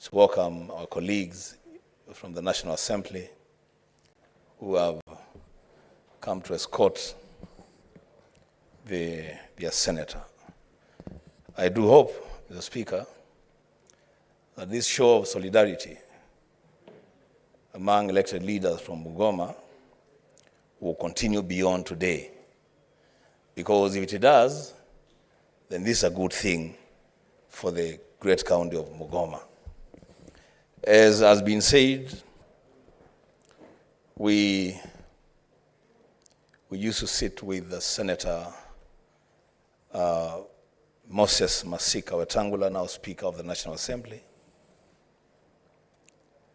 to welcome our colleagues from the National Assembly who have come to escort their senator. I do hope, Mr. Speaker, that this show of solidarity among elected leaders from Bungoma will continue beyond today. Because if it does, then this is a good thing for the great county of Bungoma. As has been said, we used to sit with the Senator Moses Masika Wetangula, now Speaker of the National Assembly.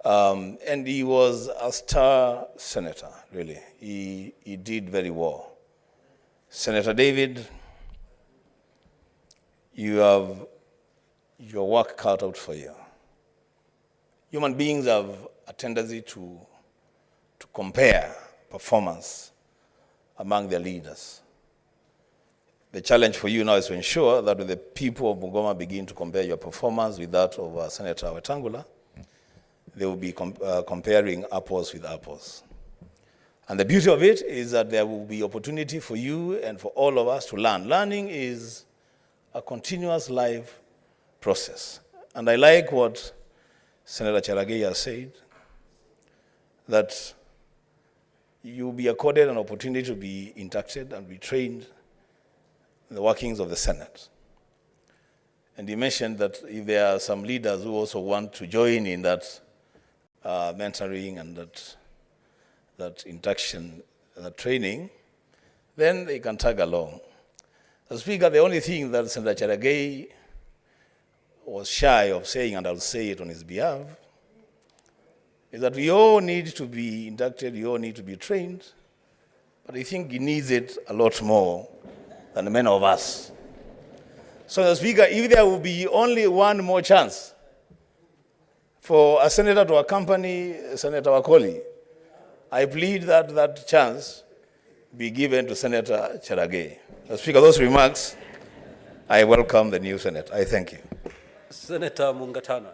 And he was a star senator, really. He did very well. Senator David, you have your work cut out for you. Human beings have a tendency to compare performance among their leaders. The challenge for you now is to ensure that when the people of Bungoma begin to compare your performance with that of Senator Wetangula, they will be comparing apples with apples. And the beauty of it is that there will be opportunity for you and for all of us to learn. Learning is a continuous life process. And I like what Senator Cherargei has said, that you'll be accorded an opportunity to be inducted and be trained in the workings of the Senate. And he mentioned that if there are some leaders who also want to join in that mentoring and that induction, that training, then they can tag along. As Speaker, the only thing that Senator Cherargei was shy of saying, and I'll say it on his behalf, is that we all need to be inducted, we all need to be trained, but I think he needs it a lot more than many of us. So, Mr. Speaker, if there will be only one more chance for a senator to accompany Senator Wakoli, I plead that that chance be given to Senator Cherargei. Mr. Speaker, those remarks, I welcome the new Senate. I thank you. Senator Mungatana.